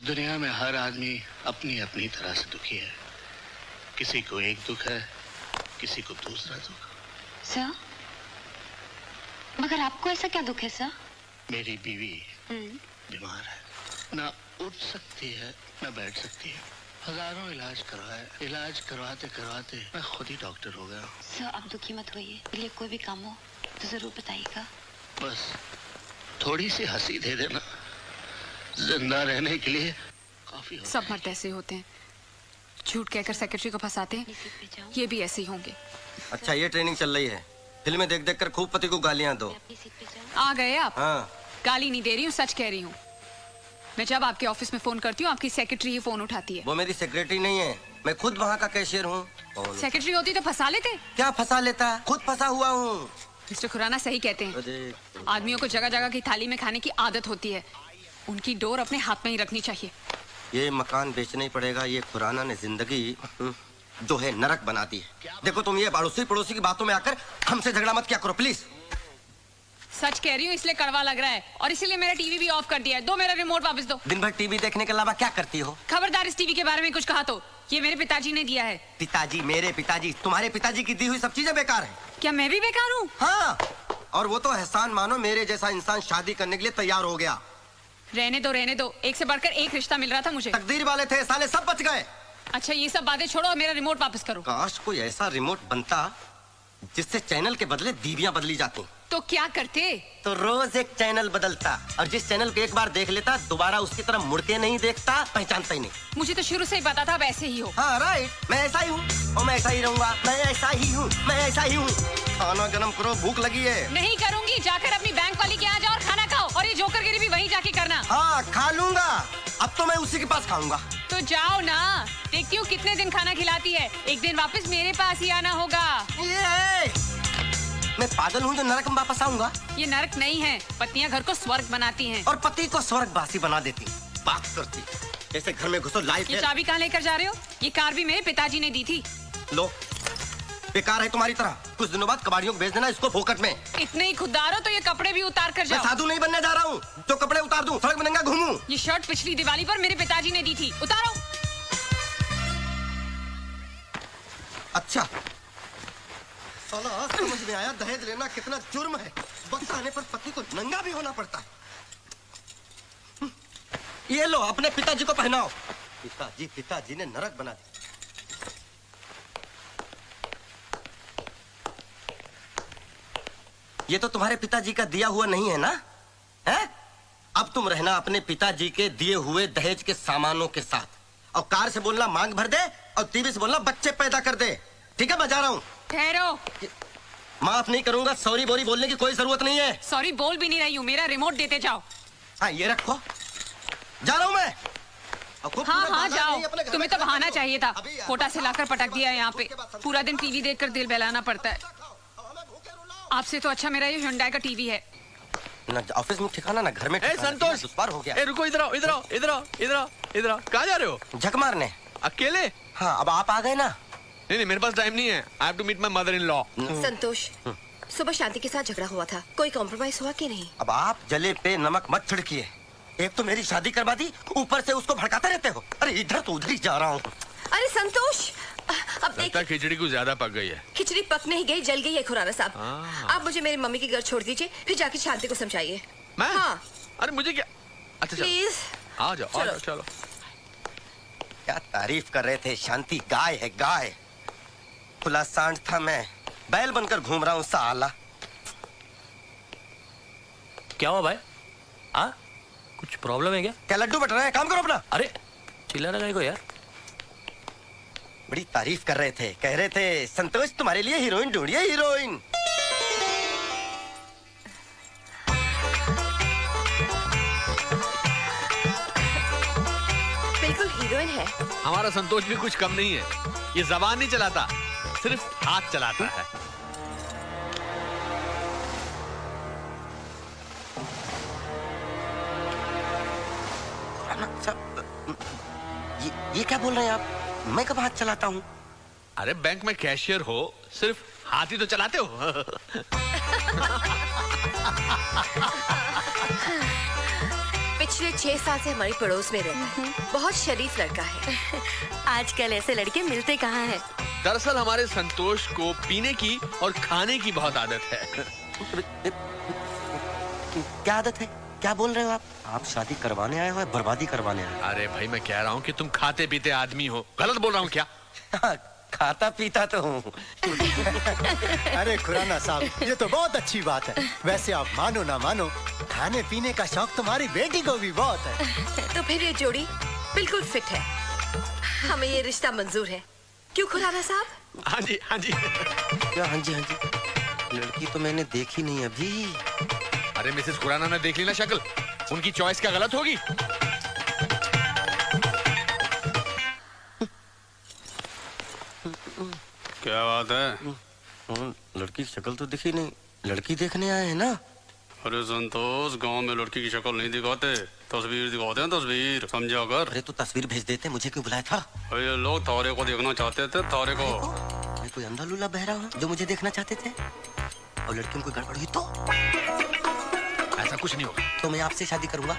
दुनिया में हर आदमी अपनी अपनी तरह से दुखी है। किसी को एक दुख है, किसी को दूसरा दुख। सर, मगर आपको ऐसा क्या दुख है सर? मेरी बीवी बीमार है, ना उठ सकती है ना बैठ सकती है। हजारों इलाज करवाए, इलाज करवाते करवाते मैं खुद ही डॉक्टर हो गया। सर, आप दुखी मत होइए। मेरे लिए कोई भी काम हो तो जरूर बताइएगा। बस थोड़ी सी हंसी दे देना, जिंदा रहने के लिए काफी होता है। सब मर्द ऐसे होते हैं, झूठ कहकर सेक्रेटरी को फंसाते हैं। ये भी ऐसे ही होंगे। अच्छा, ये ट्रेनिंग चल रही है। फिल्में देख देख कर खूब पति को गालियां दो। आ गए आप? हाँ। गाली नहीं दे रही हूँ, सच कह रही हूँ। मैं जब आपके ऑफिस में फोन करती हूँ, आपकी सेक्रेटरी ही फोन उठाती है। वो मेरी सेक्रेटरी नहीं है, मैं खुद वहाँ का कैशियर हूँ। सेक्रेटरी होती तो फंसा लेते। क्या फंसा लेता, खुद फंसा हुआ हूँ। मिस्टर खुराना सही कहते हैं, आदमियों को जगह जगह की थाली में खाने की आदत होती है। उनकी डोर अपने हाथ में ही रखनी चाहिए। ये मकान बेचना ही पड़ेगा। ये खुराना ने जिंदगी जो है नरक बना दी है। देखो, तुम ये पड़ोसी पड़ोसी की बातों में आकर हमसे झगड़ा मत किया करो प्लीज। सच कह रही हूँ, इसलिए कड़वा लग रहा है और इसीलिए मेरा टीवी भी ऑफ कर दिया है। दो मेरा रिमोट वापस दो। दिन भर टीवी देखने के अलावा क्या करती हो? खबरदार इस टीवी के बारे में कुछ कहा तो। ये मेरे पिताजी ने दिया है। पिताजी? मेरे पिताजी? तुम्हारे पिताजी की दी हुई सब चीजें बेकार है। क्या मैं भी बेकार हूँ? हाँ, और वो तो एहसान मानो, मेरे जैसा इंसान शादी करने के लिए तैयार हो गया। रहने दो रहने दो, एक से बढ़कर एक रिश्ता मिल रहा था मुझे। तकदीर वाले थे, साले सब बच गए। अच्छा, ये सब बातें छोड़ो और मेरा रिमोट वापस करो। काश कोई ऐसा रिमोट बनता जिससे चैनल के बदले बीवियां बदली जाती। तो क्या करते? तो रोज एक चैनल बदलता, और जिस चैनल को एक बार देख लेता दोबारा उसकी तरफ मुड़ के नहीं देखता, पहचानता ही नहीं। मुझे तो शुरू से ही पता था अब ऐसे ही हो। हाँ राइट, मैं ऐसा ही हूँ और मैं ऐसा ही रहूंगा। मैं ऐसा ही हूँ, मैं ऐसा ही हूँ। खाना गरम करो, भूख लगी है। नहीं करूंगी, जाकर अपनी बैंक वाली के यहाँ जाओ और खाना खाओ, और ये जोकरगिरी भी वहीं जाके करना। हाँ खा लूंगा, अब तो मैं उसी के पास खाऊंगा। तो जाओ ना, देखती हूँ कितने दिन खाना खिलाती है। एक दिन वापस मेरे पास ही आना होगा। मैं पागल हूँ जो नरक में वापस आऊंगा? ये नरक नहीं है, पत्नियां घर को स्वर्ग बनाती हैं। और पति को स्वर्गवासी बना देती। बात करती जैसे घर में घुसो लाइट। ये चाबी कहाँ लेकर जा रहे हो? ये कार भी मेरे पिताजी ने दी थी। लो, बेकार है तुम्हारी तरह। कुछ दिनों बाद कबाड़ियों को भेज देना इसको फोकट में। इतने ही खुददार हो तो ये कपड़े भी उतार कर जाओ। मैं साधु नहीं बनने जा रहा हूँ जो कपड़े उतार दूं, सड़क में नंगा घूमूं। ये शर्ट पिछली दिवाली पर मेरे पिताजी ने दी थी, उतारो। अच्छा, साला आज समझ में आया दहेज लेना कितना जुर्म है। वक्त आने पर पति को नंगा भी होना पड़ता है। ये लो, अपने पिताजी को पहनाओ। पिताजी ने नरक बना दिया। ये तो तुम्हारे पिताजी का दिया हुआ नहीं है ना? हैं? अब तुम रहना अपने पिताजी के दिए हुए दहेज के सामानों के साथ। और कार से बोलना मांग भर दे, और टीवी से बोलना बच्चे पैदा कर दे। ठीक है, मैं जा रहा हूँ। ठहरो। माफ नहीं करूंगा, सॉरी बोरी बोलने की कोई जरूरत नहीं है। सॉरी बोल भी नहीं रही हूँ, मेरा रिमोट देते जाओ। हाँ ये रखो, जा रहा हूँ मैं। हाँ जाओ, तुम्हें तो बहाना चाहिए था। कोटा से लाकर पटक दिया यहाँ पे। पूरा दिन टीवी देखकर दिल बहलाना पड़ता है। आपसे तो अच्छा मेरा ये हुंडई का टीवी है। ना ऑफिस में ठिकाना ना घर में। संतोष, दुश्वार हो गया। रुको, इधर आओ, इधर आओ, इधर आओ, इधर आओ, इधर आओ। कहाँ जा रहे हो? झक मारने। अकेले? हाँ, अब आप आ गए ना। नहीं, मेरे पास टाइम नहीं है। I have to meet my mother-in-law. संतोष, सुबह शांति के साथ झगड़ा हुआ था, कोई कॉम्प्रोमाइज हुआ कि नहीं? अब आप जले पे नमक मत छिड़किए। एक तो मेरी शादी करवा दी, ऊपर से उसको भड़काते रहते हो। अरे इधर तो उधर ही जा रहा हूँ। अरे संतोष, अब लगता है खिचड़ी कुछ ज्यादा पक गई है। खिचड़ी पक नहीं गई, जल गई है खुराना साहब। आप मुझे मेरी मम्मी के घर छोड़ दीजिए, फिर जाके शांति को समझाइए। मैं? हाँ। अरे मुझे क्या? अच्छा प्लीज आ जाओ, आ जाओ, चलो। क्या तारीफ कर रहे थे, शांति गाय है गाय। खुला सांड था, मैं बैल बनकर घूम रहा हूँ साला। क्या हुआ भाई? हाँ, कुछ प्रॉब्लम है क्या? क्या लड्डू बट रहे हैं? काम करो अपना। अरे चिल्ला रहा है को यार। बड़ी तारीफ कर रहे थे, कह रहे थे संतोष तुम्हारे लिए हीरोइन ढूंढिए, हीरोइन। बिल्कुल हीरोइन है। हमारा संतोष भी कुछ कम नहीं है। ये जबान नहीं चलाता, सिर्फ हाथ चलाता है। ये क्या बोल रहे हैं आप? मैं कब हाथ चलाता हूँ? अरे बैंक में कैशियर हो, सिर्फ हाथ ही तो चलाते हो। पिछले 6 साल से हमारी पड़ोस में रहता है। बहुत शरीफ लड़का है। आजकल ऐसे लड़के मिलते कहाँ हैं? दरअसल हमारे संतोष को पीने की और खाने की बहुत आदत है। क्या आदत है? क्या बोल रहे हो आप? आप शादी करवाने आए हो या बर्बादी करवाने आए हो? अरे भाई मैं कह रहा हूँ कि तुम खाते पीते आदमी हो। गलत बोल रहा हूँ क्या? खाता पीता तो हूँ। अरे खुराना साहब, ये तो बहुत अच्छी बात है। वैसे आप मानो ना मानो, खाने पीने का शौक तुम्हारी बेटी को भी बहुत है। तो फिर ये जोड़ी बिल्कुल फिट है। हमें ये रिश्ता मंजूर है। क्यों खुराना साहब? हाँ जी हाँ जी। क्या हाँ जी हाँ जी? लड़की तो मैंने देखी नहीं अभी। अरे मिसेस खुराना ने देख ली ना शक्ल, उनकी चॉइस क्या गलत होगी? क्या बात है? लड़की की शक्ल तो दिखी नहीं। लड़की देखने आए हैं ना? अरे संतोष, गांव में लड़की की शक्ल नहीं दिखाते, तस्वीर दिखाते हैं, तस्वीर समझा कर। अरे तो तस्वीर भेज देते, मुझे क्यों बुलाया था? अरे ये लोग तारे को देखना चाहते थे, तारे को। मैं कोई अंधा लूला बहरा हूँ जो मुझे देखना चाहते थे? और लड़कियों को गड़बड़ हुई तो? ऐसा कुछ नहीं होगा। तो मैं आपसे शादी करूंगा।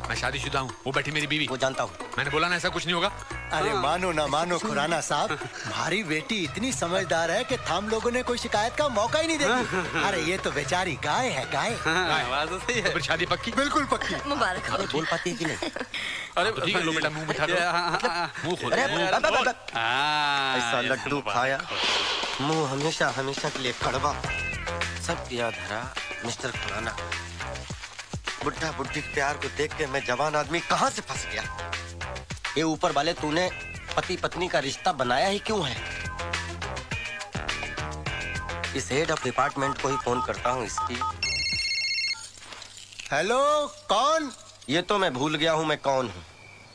मैं शादीशुदा हूँ, वो बैठी मेरी बीवी। वो जानता हूँ। मैंने बोला ना ऐसा कुछ नहीं होगा। अरे मानो ना मानो खुराना साहब, हमारी बेटी इतनी समझदार है कि हम लोगों ने कोई शिकायत का मौका ही नहीं देगी। अरे ये तो बेचारी गाय है, गाय। बात तो सही है। फिर शादी पक्की? बिल्कुल पक्की। मुबारक हो। अरे बोल पाती है कि नहीं? अरे ठीक है, लो बेटा मुंह मिठा करो। मुंह खोलो। अरे ऐसा लड्डू खाया, मुंह हमेशा हमेशा के लिए कड़वा। सब याद धरा मिस्टर खुराना। बुढ़ा बुढ़ी प्यार को देख के मैं जवान आदमी कहाँ से फंस गया। ये ऊपर वाले तूने पति पत्नी का रिश्ता बनाया ही क्यों है? इस हेड ऑफ डिपार्टमेंट को ही फोन करता हूँ इसकी। हेलो, कौन? ये तो मैं भूल गया हूँ मैं कौन हूँ।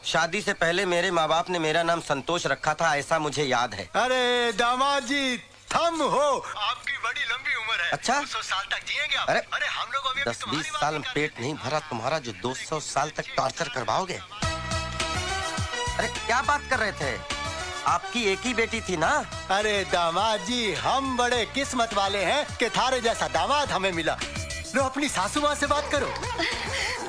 शादी से पहले मेरे माँ बाप ने मेरा नाम संतोष रखा था, ऐसा मुझे याद है। अरे दामाद जी, थम हो। आपकी बड़ी लंबी उम्र है। अच्छा? 200 साल तक जिएंगे आप। अरे हम लोग अभी 10-20 साल में पेट नहीं भरा तुम्हारा जो 200 साल तक टॉर्चर करवाओगे। अरे क्या बात कर रहे थे? आपकी एक ही बेटी थी ना? अरे दामाद जी, हम बड़े किस्मत वाले हैं कि थारे जैसा दामाद हमें मिला। लो अपनी सासू माँ से बात करो।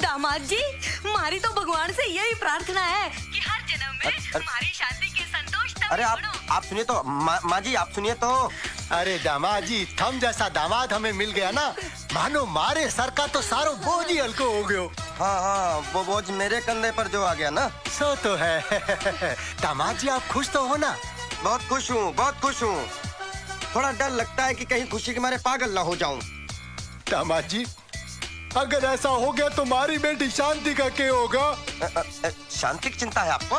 दामाद जी, हमारी तो भगवान से यही प्रार्थना है कि हर जन्म में हमारी शादी के संतोष तक अरे आप सुनिए तो माँ जी, आप सुनिए तो। अरे दामाद जी, थम जैसा दामाद हमें मिल गया ना, मानो मारे सर का तो सारो बोझ ही हल्को हो गयो। हाँ हाँ, वो बोझ मेरे कंधे पर जो आ गया ना। सो तो है। दामाद जी आप खुश तो हो ना? बहुत खुश हूँ, बहुत खुश हूँ। थोड़ा डर लगता है कि कहीं खुशी के मारे पागल ना हो जाऊं। दामाद जी, अगर ऐसा हो गया तो हमारी बेटी शांति का क्या होगा? शांति की चिंता है आपको?